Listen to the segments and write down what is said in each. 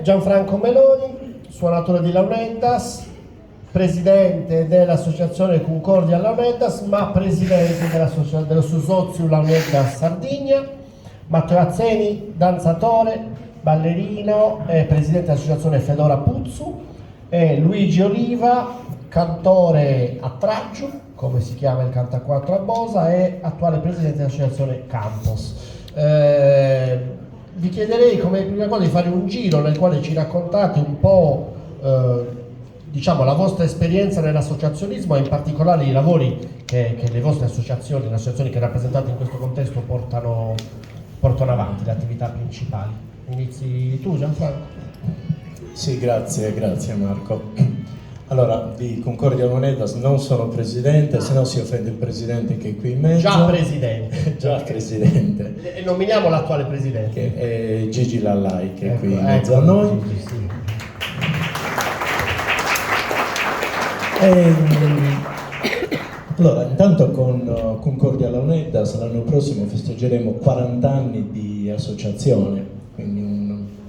Gianfranco Meloni, suonatore di Launeddas, presidente dell'associazione Concordia Launeddas, ma presidente dello Susozio Launeddas Sardegna. Matteo Azzeni, danzatore, ballerino, presidente dell'associazione Fedora Puzzu. E Luigi Oliva, cantore a Traggio, come si chiama il Cantaquattro a Bosa, e attuale presidente dell'associazione Campos. Vi chiederei come prima cosa di fare un giro nel quale ci raccontate un po' diciamo la vostra esperienza nell'associazionismo e in particolare i lavori che le vostre associazioni, le associazioni che rappresentate in questo contesto portano avanti, le attività principali. Inizi tu, Gianfranco. Sì, grazie Marco. Allora, di Concordia Launeddas non sono presidente, se no si offende il presidente che è qui in mezzo. Già presidente. Già presidente. E nominiamo l'attuale presidente. Che è Gigi Lallai, che è qui in mezzo a noi. Gigi, sì. Allora, intanto con Concordia Launeddas l'anno prossimo festeggeremo 40 anni di associazione, quindi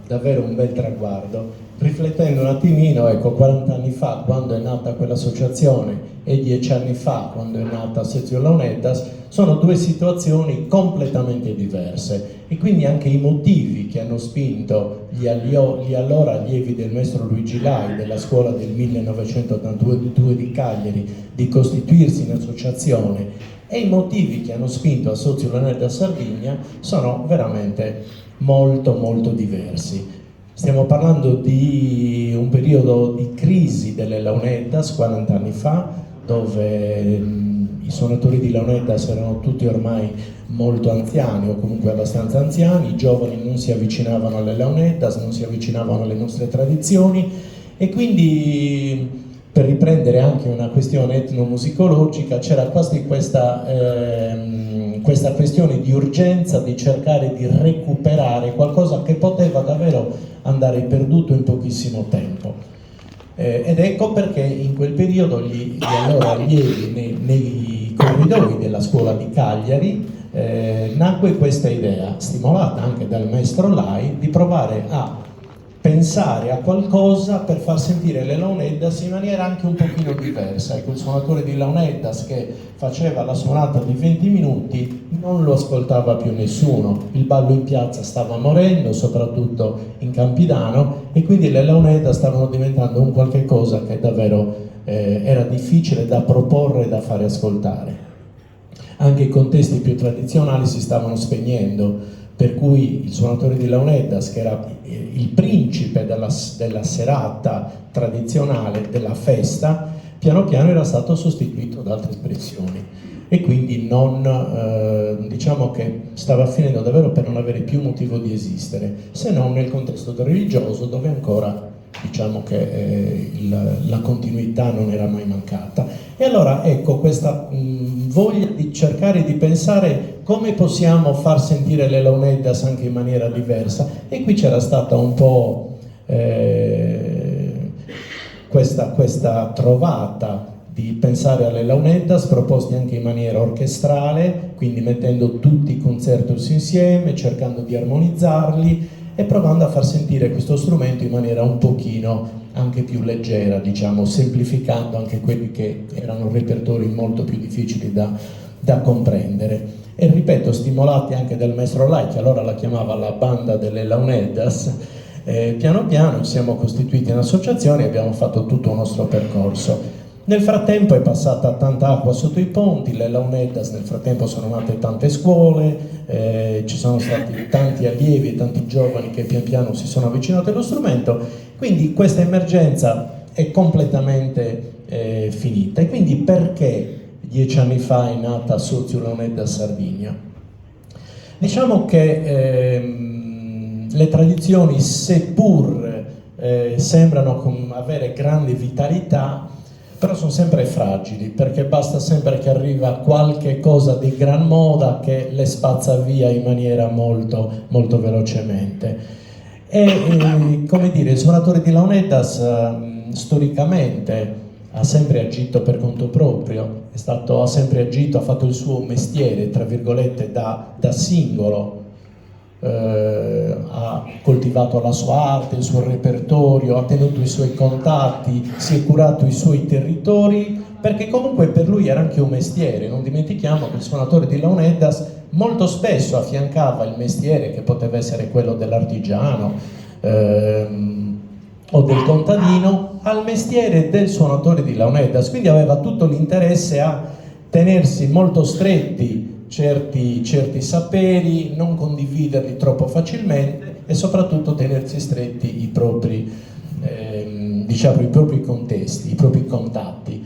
davvero un bel traguardo. Riflettendo un attimino, ecco, 40 anni fa, quando è nata quell'associazione, e 10 anni fa, quando è nata Sezione Launeddas, sono due situazioni completamente diverse e quindi anche i motivi che hanno spinto gli allora allievi del maestro Luigi Lai della scuola del 1982 di Cagliari di costituirsi in associazione e i motivi che hanno spinto Assozio Launeddas Sardegna sono veramente molto diversi. Stiamo parlando di un periodo di crisi delle Launeddas 40 anni fa, dove i suonatori di Launeddas erano tutti ormai molto anziani o comunque abbastanza anziani, i giovani non si avvicinavano alle Launeddas, non si avvicinavano alle nostre tradizioni e quindi, per riprendere anche una questione etnomusicologica, c'era quasi questa questione di urgenza di cercare di recuperare qualcosa che poteva davvero andare perduto in pochissimo tempo. Ed ecco perché in quel periodo gli allora allievi nei corridoi della scuola di Cagliari nacque questa idea, stimolata anche dal maestro Lai, di provare a pensare a qualcosa per far sentire le Launeddas in maniera anche un pochino diversa. Ecco, il suonatore di Launeddas che faceva la suonata di 20 minuti non lo ascoltava più nessuno, il ballo in piazza stava morendo, soprattutto in Campidano, e quindi le Launeddas stavano diventando un qualche cosa che davvero era difficile da proporre e da fare ascoltare. Anche i contesti più tradizionali si stavano spegnendo, per cui il suonatore di Launeddas, che era il principe della serata tradizionale, della festa, piano piano era stato sostituito da altre espressioni e quindi diciamo che stava finendo davvero per non avere più motivo di esistere, se non nel contesto religioso, dove ancora diciamo che la continuità non era mai mancata. E allora ecco questa voglia di cercare di pensare come possiamo far sentire le Launeddas anche in maniera diversa, e qui c'era stata un po' questa trovata di pensare alle Launeddas proposti anche in maniera orchestrale, quindi mettendo tutti i concertos insieme, cercando di armonizzarli e provando a far sentire questo strumento in maniera un pochino anche più leggera, diciamo, semplificando anche quelli che erano repertori molto più difficili da comprendere. E ripeto, stimolati anche dal maestro Lai, che allora la chiamava la banda delle Launeddas, piano piano ci siamo costituiti in associazione e abbiamo fatto tutto il nostro percorso. Nel frattempo è passata tanta acqua sotto i ponti, le Launeddas nel frattempo sono nate tante scuole, ci sono stati tanti allievi e tanti giovani che pian piano si sono avvicinati allo strumento, quindi questa emergenza è completamente finita. E quindi perché 10 anni fa è nata Assozio Launeddas Sardegna? Diciamo che le tradizioni, seppur sembrano avere grande vitalità, però sono sempre fragili, perché basta sempre che arriva qualche cosa di gran moda che le spazza via in maniera molto velocemente. E come dire, il suonatore di Launeddas storicamente ha sempre agito per conto proprio, ha sempre agito, ha fatto il suo mestiere, tra virgolette, da singolo, ha coltivato la sua arte, il suo repertorio, ha tenuto i suoi contatti, si è curato i suoi territori, perché comunque per lui era anche un mestiere. Non dimentichiamo che il suonatore di Launeddas molto spesso affiancava il mestiere, che poteva essere quello dell'artigiano o del contadino, al mestiere del suonatore di Launeddas, quindi aveva tutto l'interesse a tenersi molto stretti certi saperi, non condividerli troppo facilmente e soprattutto tenersi stretti i propri contesti, i propri contatti.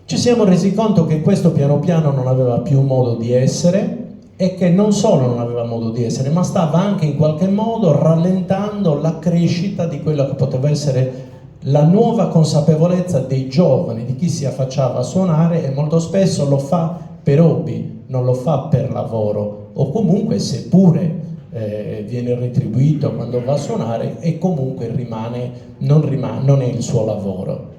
Ci siamo resi conto che questo piano piano non aveva più modo di essere, e che non solo non aveva modo di essere, ma stava anche in qualche modo rallentando la crescita di quella che poteva essere la nuova consapevolezza dei giovani, di chi si affacciava a suonare, e molto spesso lo fa per hobby, non lo fa per lavoro, o comunque, seppure viene retribuito quando va a suonare, e comunque non è il suo lavoro.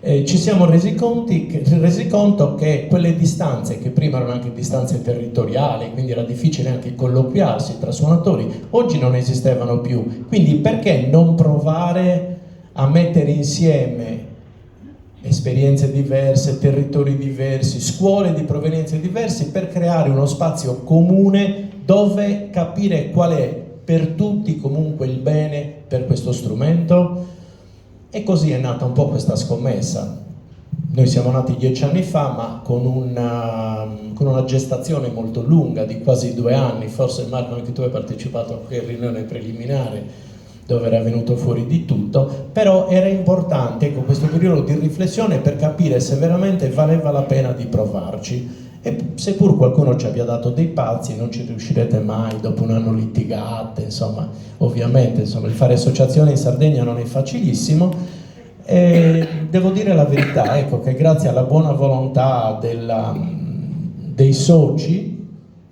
Ci siamo resi conto che quelle distanze, che prima erano anche distanze territoriali, quindi era difficile anche colloquiarsi tra suonatori, oggi non esistevano più. Quindi perché non provare a mettere insieme esperienze diverse, territori diversi, scuole di provenienze diverse, per creare uno spazio comune dove capire qual è per tutti comunque il bene per questo strumento? E così è nata un po' questa scommessa. Noi siamo nati 10 anni fa, ma con una gestazione molto lunga, di quasi 2 anni. Forse, Marco, anche tu hai partecipato a quella riunione preliminare dove era venuto fuori di tutto, però era importante, con questo periodo di riflessione, per capire se veramente valeva la pena di provarci. E seppur qualcuno ci abbia dato dei pazzi, non ci riuscirete mai, dopo un anno litigate, insomma, ovviamente, il fare associazione in Sardegna non è facilissimo, e devo dire la verità, ecco, che grazie alla buona volontà dei soci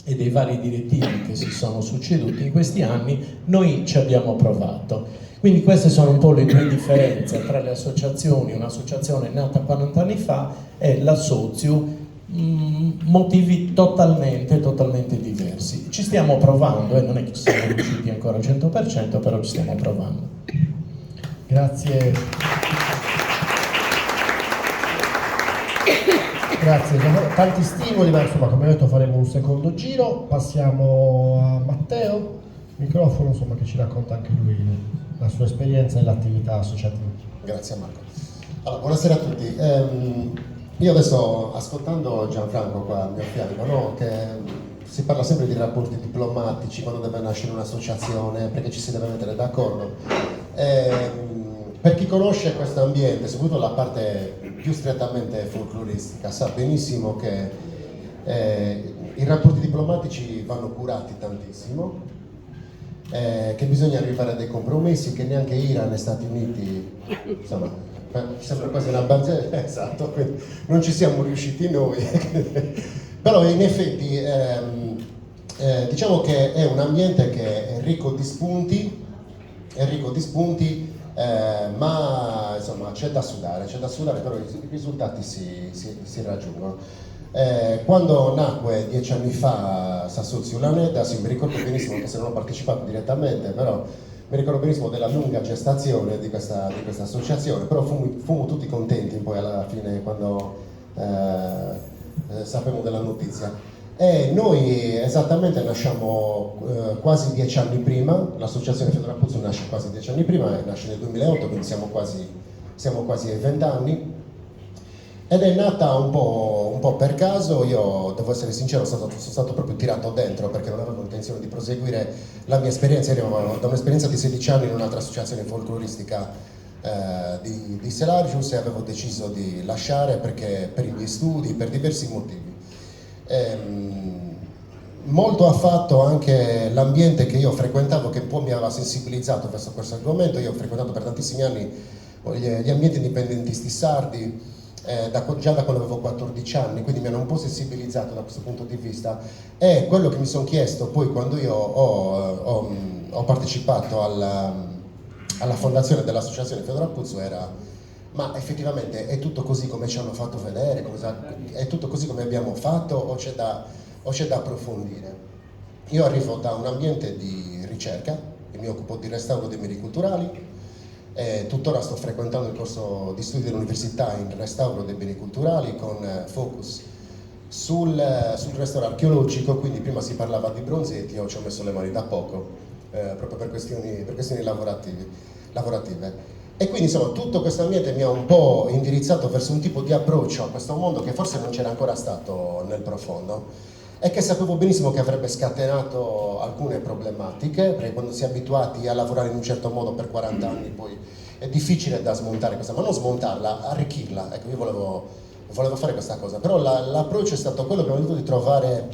e dei vari direttivi che si sono succeduti in questi anni, noi ci abbiamo provato. Quindi queste sono un po' le due differenze tra le associazioni, un'associazione nata 40 anni fa e la Soziu, motivi totalmente diversi. Ci stiamo provando, non è che siamo riusciti ancora al 100%, però ci stiamo provando. Grazie. Grazie, tanti stimoli, ma insomma, come ho detto, faremo un secondo giro. Passiamo a Matteo, microfono, insomma, che ci racconta anche lui la sua esperienza e l'attività associativa. Grazie Marco. Allora, buonasera a tutti. Io adesso, ascoltando Gianfranco qua al mio fianco, no, che si parla sempre di rapporti diplomatici quando deve nascere un'associazione, perché ci si deve mettere d'accordo. Per chi conosce questo ambiente, soprattutto la parte più strettamente folcloristica, sa benissimo che i rapporti diplomatici vanno curati tantissimo, che bisogna arrivare a dei compromessi, che neanche Iran e Stati Uniti, insomma, sembra quasi una bandiera, esatto, quindi non ci siamo riusciti noi. Però in effetti diciamo che è un ambiente che è ricco di spunti, ma insomma c'è da sudare, però i risultati si raggiungono. Quando nacque 10 anni fa Soziu Launeddas, mi ricordo benissimo, che se non ho partecipato direttamente, però mi ricordo benissimo della lunga gestazione di questa associazione, però fummo tutti contenti poi alla fine quando sapemmo della notizia. E noi esattamente nasciamo quasi 10 anni prima, l'associazione Fedorapuzzo nasce quasi 10 anni prima, nasce nel 2008, quindi siamo quasi ai 20 anni, ed è nata un po' per caso. Io devo essere sincero, sono stato proprio tirato dentro perché non avevo intenzione di proseguire la mia esperienza. Io avevo da un'esperienza di 16 anni in un'altra associazione folcloristica di Selargius, e avevo deciso di lasciare perché per i miei studi, per diversi motivi. Molto ha fatto anche l'ambiente che io frequentavo, che un po' mi aveva sensibilizzato verso questo argomento. Io ho frequentato per tantissimi anni gli ambienti indipendentisti sardi, già da quando avevo 14 anni, quindi mi hanno un po' sensibilizzato da questo punto di vista. E quello che mi sono chiesto poi, quando io ho partecipato alla fondazione dell'associazione Fedorapuzzo, era: ma effettivamente è tutto così come ci hanno fatto vedere? È tutto così come abbiamo fatto, o c'è da approfondire? Io arrivo da un ambiente di ricerca, e mi occupo di restauro dei beni culturali, e tuttora sto frequentando il corso di studi dell'università in restauro dei beni culturali con focus sul restauro archeologico, quindi prima si parlava di bronzetti, io ci ho messo le mani da poco, proprio per questioni lavorative. E quindi insomma tutto questo ambiente mi ha un po' indirizzato verso un tipo di approccio a questo mondo che forse non c'era ancora stato nel profondo e che sapevo benissimo che avrebbe scatenato alcune problematiche, perché quando si è abituati a lavorare in un certo modo per 40 anni poi è difficile da smontare questa, ma non smontarla, arricchirla. Ecco, io volevo fare questa cosa, però l'approccio è stato quello, abbiamo dovuto trovare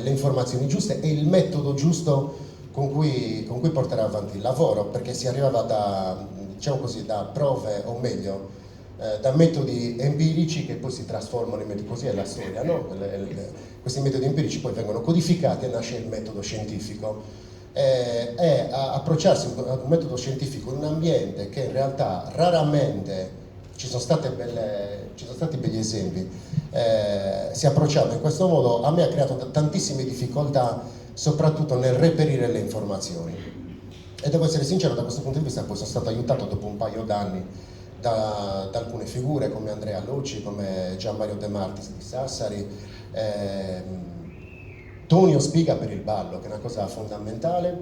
le informazioni giuste e il metodo giusto con cui portare avanti il lavoro, perché si arrivava diciamo così, da prove, o meglio, da metodi empirici che poi si trasformano in metodi, così è la storia, no? Questi metodi empirici poi vengono codificati e nasce il metodo scientifico. E approcciarsi a un metodo scientifico in un ambiente che in realtà raramente ci sono stati begli esempi, si approcciava in questo modo, a me ha creato tantissime difficoltà, soprattutto nel reperire le informazioni. E devo essere sincero, da questo punto di vista poi sono stato aiutato dopo un paio d'anni da alcune figure come Andrea Loci, come Gian Mario De Martis di Sassari, Tonio Spiga per il ballo, che è una cosa fondamentale,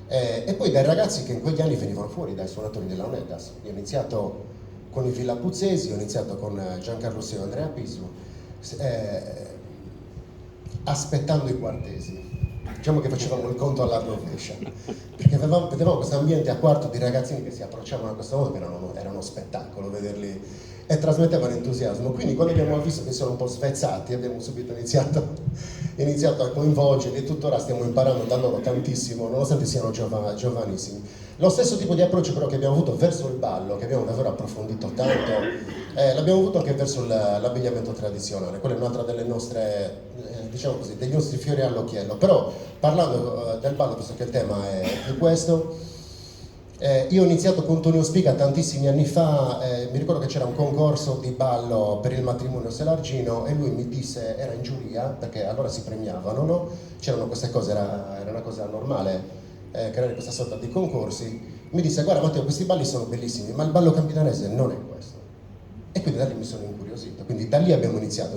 e poi dai ragazzi che in quegli anni venivano fuori, dai suonatori della Unedas. Io ho iniziato con i Villapuzzesi, ho iniziato con Giancarlo Seo e Andrea Pisu, aspettando i quartesi. Diciamo che facevamo il conto alla rovescia, perché vedevamo questo ambiente a quarto di ragazzini che si approcciavano a questo modo, che era uno spettacolo vederli, e trasmettevano entusiasmo. Quindi quando abbiamo visto che sono un po' svezzati, abbiamo subito iniziato a coinvolgerli, e tuttora stiamo imparando da loro tantissimo, nonostante siano giovanissimi. Lo stesso tipo di approccio però che abbiamo avuto verso il ballo, che abbiamo davvero approfondito tanto, l'abbiamo avuto anche verso l'abbigliamento tradizionale. Quella è un'altra delle nostre, diciamo così, degli nostri fiori all'occhiello. Però parlando del ballo, visto che il tema è più questo, io ho iniziato con Tonio Spiga tantissimi anni fa, mi ricordo che c'era un concorso di ballo per il matrimonio Selargino e lui mi disse, era in giuria, perché allora si premiavano, no? C'erano queste cose, era una cosa normale creare questa sorta di concorsi. Mi disse, guarda Matteo, questi balli sono bellissimi, ma il ballo campidanese non è questo. E quindi da lì mi sono incuriosito, quindi da lì abbiamo iniziato.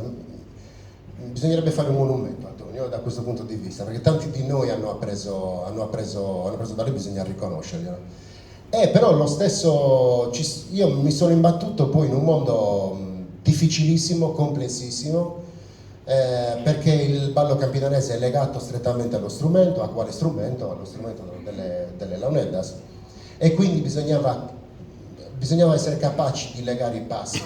Bisognerebbe fare un monumento a Tonio da questo punto di vista, perché tanti di noi hanno appreso da lui, bisogna riconoscerglielo. Però lo stesso, io mi sono imbattuto poi in un mondo difficilissimo, complessissimo, perché il ballo campidanese è legato strettamente allo strumento. A quale strumento? Allo strumento delle Launeddas, e quindi bisognava essere capaci di legare i passi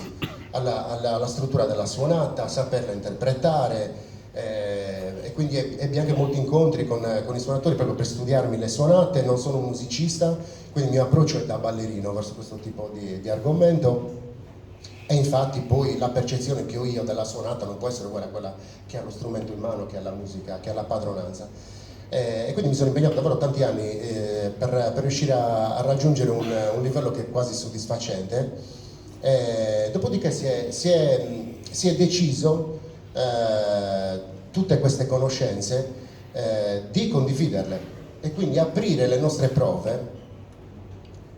alla struttura della suonata, saperla interpretare, e quindi ebbi anche molti incontri con i suonatori proprio per studiarmi le suonate. Non sono un musicista, quindi il mio approccio è da ballerino verso questo tipo di argomento. E infatti poi la percezione che ho io della suonata non può essere uguale a quella che ha lo strumento in mano, che ha la musica, che ha la padronanza. E quindi mi sono impegnato davvero tanti anni per riuscire a raggiungere un livello che è quasi soddisfacente. Dopodiché si è deciso tutte queste conoscenze di condividerle, e quindi aprire le nostre prove,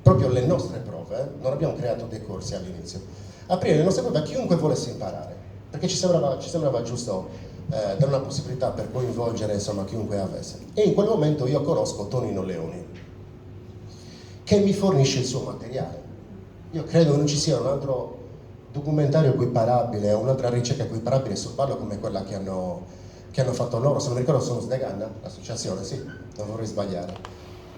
proprio le nostre prove. Non abbiamo creato dei corsi all'inizio, aprire le nostre prove a chiunque volesse imparare, perché ci sembrava giusto dare una possibilità per coinvolgere, insomma, chiunque avesse. E in quel momento io conosco Tonino Leoni, che mi fornisce il suo materiale. Io credo che non ci sia un altro documentario equiparabile, un'altra ricerca equiparabile sul ballo come quella che hanno fatto loro. Se non mi ricordo sono Sdeganna, l'associazione, sì, non vorrei sbagliare,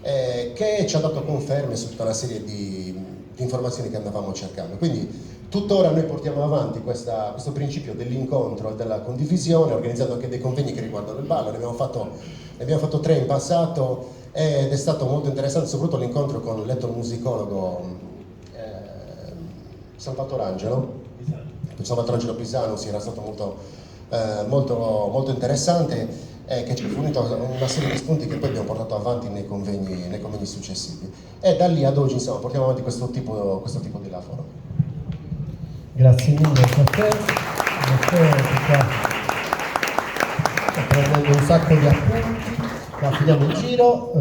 che ci ha dato conferme su tutta una serie di informazioni che andavamo cercando. Quindi tuttora noi portiamo avanti questo principio dell'incontro e della condivisione, organizzando anche dei convegni che riguardano il ballo. Ne abbiamo fatto 3 in passato, ed è stato molto interessante, soprattutto l'incontro con l'etnomusicologo Salvatore Angelo Pisano. Sì, era stato molto interessante, che ci ha fornito una serie di spunti che poi abbiamo portato avanti nei convegni successivi, e da lì ad oggi, insomma, portiamo avanti questo tipo di lavoro. Grazie mille a te. prendendo un sacco di appunti, ma finiamo il giro.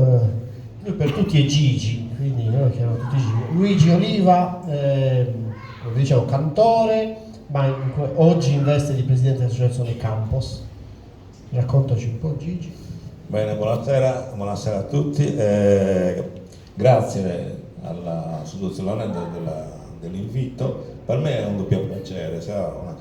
Lui per tutti è Gigi, quindi noi lo chiamiamo tutti Gigi. Luigi Oliva, come dicevo, cantore, ma oggi in veste di presidente dell'associazione Campos. Raccontaci un po', Gigi. Bene, buonasera a tutti. Grazie all'associazione dell'invito. Per me è un doppio piacere, sia un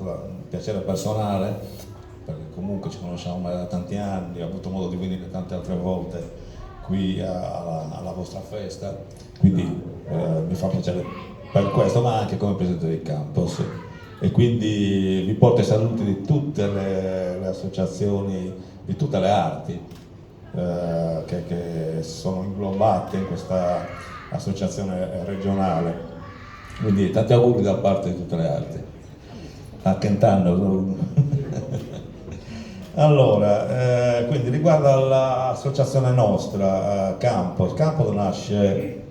piacere personale, perché comunque ci conosciamo da tanti anni, ho avuto modo di venire tante altre volte qui alla vostra festa, quindi mi fa piacere per questo, ma anche come presidente di Campos. E quindi vi porto i saluti di tutte le associazioni, di tutte le arti che sono inglobate in questa associazione regionale. Quindi tanti auguri da parte di tutte le arti. A Kentano. Allora, quindi riguardo all'associazione nostra, Campos nasce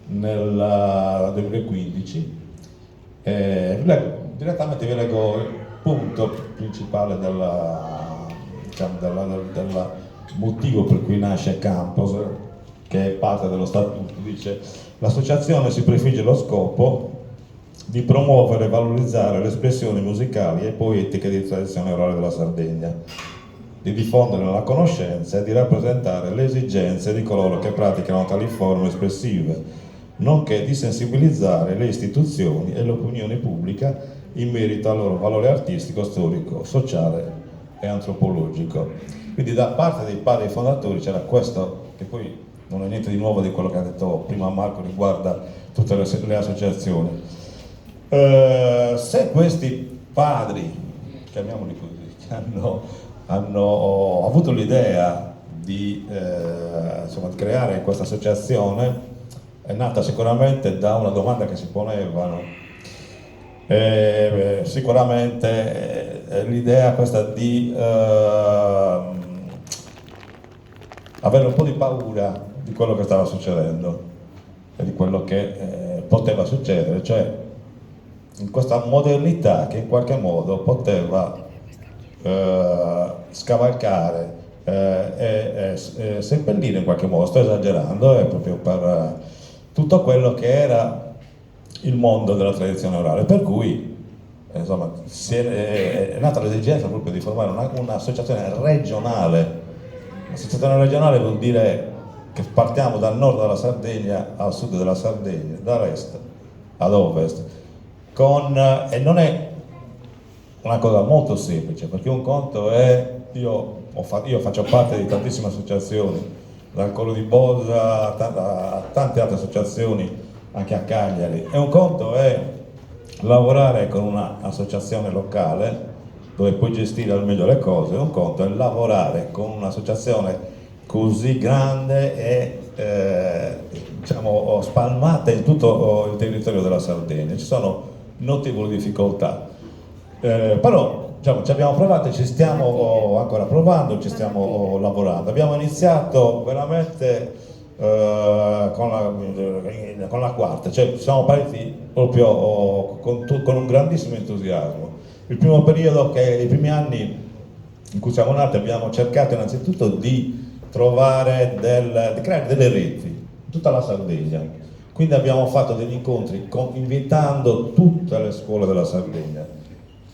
nel 2015. Direttamente vi leggo il punto principale del motivo per cui nasce Campos, che è parte dello statuto. Dice: l'associazione si prefigge lo scopo di promuovere e valorizzare le espressioni musicali e poetiche di tradizione orale della Sardegna, di diffondere la conoscenza e di rappresentare le esigenze di coloro che praticano tali forme espressive, nonché di sensibilizzare le istituzioni e l'opinione pubblica in merito al loro valore artistico, storico, sociale e antropologico. Quindi da parte dei padri fondatori c'era questo, che poi non è niente di nuovo di quello che ha detto prima Marco, riguarda tutte le associazioni. Se questi padri, chiamiamoli così, hanno avuto l'idea di creare questa associazione, è nata sicuramente da una domanda che si ponevano. Sicuramente l'idea questa di avere un po' di paura di quello che stava succedendo e di quello che poteva succedere, cioè in questa modernità che in qualche modo poteva scavalcare e seppellire in qualche modo, sto esagerando, è proprio per tutto quello che era il mondo della tradizione orale, per cui insomma è nata l'esigenza proprio di formare un'associazione regionale. L'associazione regionale vuol dire che partiamo dal nord della Sardegna al sud della Sardegna, dall'est ad ovest, e non è una cosa molto semplice, perché un conto è, io faccio parte di tantissime associazioni, dal Collo di Bosa a tante altre associazioni anche a Cagliari, e un conto è lavorare con un'associazione locale dove puoi gestire al meglio le cose, un conto è lavorare con un'associazione così grande e spalmata in tutto il territorio della Sardegna. Ci sono notevoli difficoltà, però ci abbiamo provato e ci stiamo ancora provando, ci stiamo lavorando. Abbiamo iniziato veramente con la quarta, cioè siamo partiti proprio con un grandissimo entusiasmo. Il primo periodo, i primi anni in cui siamo nati, abbiamo cercato innanzitutto di trovare, di creare delle reti in tutta la Sardegna. Quindi abbiamo fatto degli incontri invitando tutte le scuole della Sardegna.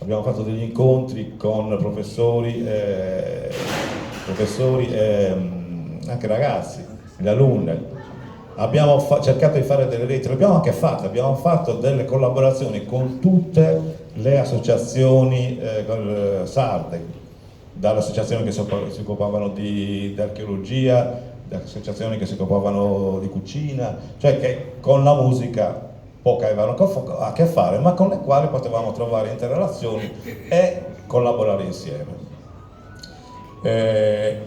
Abbiamo fatto degli incontri con professori e anche ragazzi, gli alunni. Abbiamo cercato di fare delle reti, l'abbiamo anche fatte, abbiamo fatto delle collaborazioni con tutte le associazioni sarde, dalle associazioni che si occupavano di archeologia, dalle associazioni che si occupavano di cucina, cioè che con la musica poco avevano a che fare, ma con le quali potevamo trovare interrelazioni e collaborare insieme.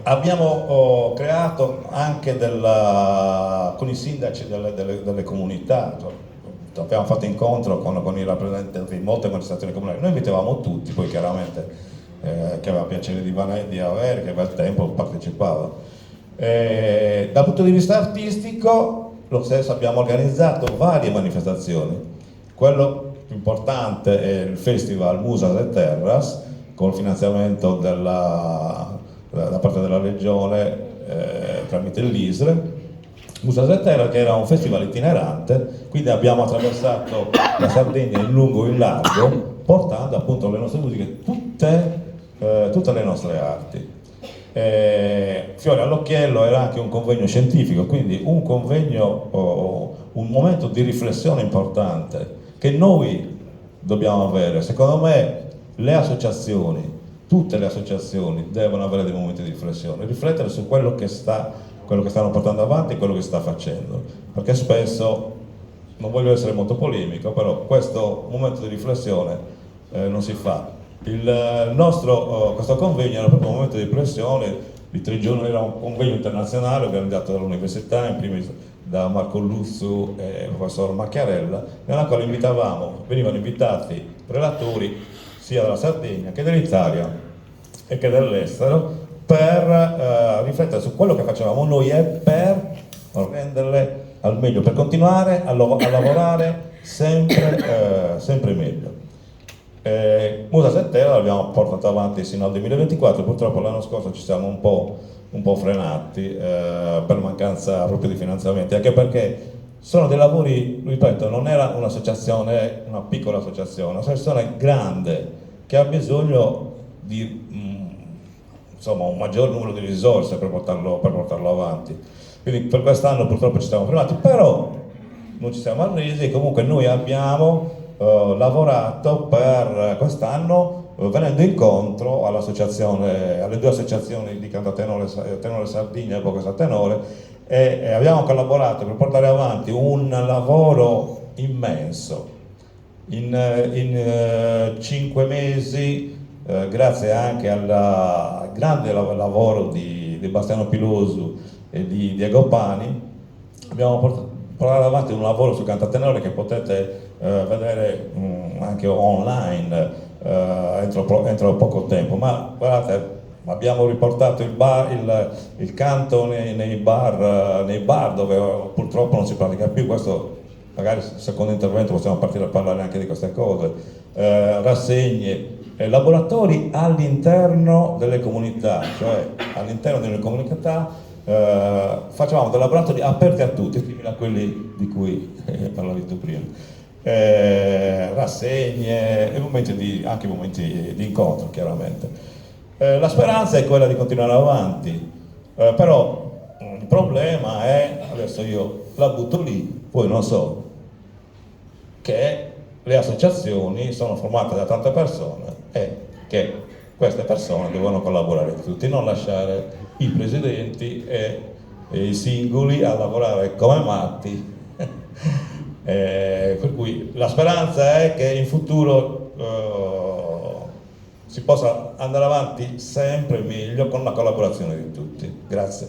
Abbiamo creato anche con i sindaci delle comunità, abbiamo fatto incontro con i rappresentanti di molte amministrazioni comunali. Noi invitavamo tutti, poi chiaramente che aveva piacere di avere, che aveva il tempo, partecipava. Dal punto di vista artistico, lo stesso, abbiamo organizzato varie manifestazioni. Quello più importante è il Festival Musas e Terras, con il finanziamento da parte della regione tramite l'ISRE. Musasetera, che era un festival itinerante, quindi abbiamo attraversato la Sardegna in lungo e in largo, portando appunto le nostre musiche, tutte le nostre arti. Fiore all'occhiello era anche un convegno scientifico, quindi un convegno, un momento di riflessione importante che noi dobbiamo avere. Secondo me le associazioni, tutte le associazioni devono avere dei momenti di riflessione, riflettere su quello che stanno portando avanti e quello che si sta facendo, perché spesso, non voglio essere molto polemico, però questo momento di riflessione non si fa. Questo convegno era proprio un momento di riflessione di 3 giorni, era un convegno internazionale organizzato dall'università, in primis da Marco Luzzu e il professor Macchiarella, nella quale venivano invitati relatori sia della Sardegna che dell'Italia e che dell'estero per riflettere su quello che facevamo noi e per renderle al meglio, per continuare a lavorare sempre meglio. Musasetera l'abbiamo portato avanti sino al 2024, purtroppo l'anno scorso ci siamo un po' frenati per mancanza proprio di finanziamenti, anche perché sono dei lavori, ripeto, non era un'associazione, una piccola associazione, un'associazione grande che ha bisogno di insomma, un maggior numero di risorse per portarlo avanti. Quindi per quest'anno purtroppo ci siamo fermati, però non ci siamo arresi e comunque noi abbiamo lavorato per quest'anno venendo incontro alle 2 associazioni di cantatenore tenore Sardegna e Boca Tenore e abbiamo collaborato per portare avanti un lavoro immenso in 5 mesi, grazie anche al grande lavoro di Bastiano Pilosu e di Diego Pani. Abbiamo portato avanti un lavoro su cantatenore che potete vedere anche online entro poco tempo, ma guardate, abbiamo riportato il canto nei bar dove purtroppo non si pratica più. Questo magari secondo intervento possiamo partire a parlare anche di queste cose, rassegne, laboratori all'interno delle comunità, cioè all'interno delle comunità facevamo dei laboratori aperti a tutti, simili a quelli di cui parlavi tu prima, rassegne e anche momenti di incontro chiaramente. La speranza è quella di continuare avanti, però il problema è, adesso io la butto lì, poi non so, che le associazioni sono formate da tante persone e che queste persone devono collaborare tutti, non lasciare i presidenti e i singoli a lavorare come matti. Per cui la speranza è che in futuro si possa andare avanti sempre meglio con la collaborazione di tutti. Grazie.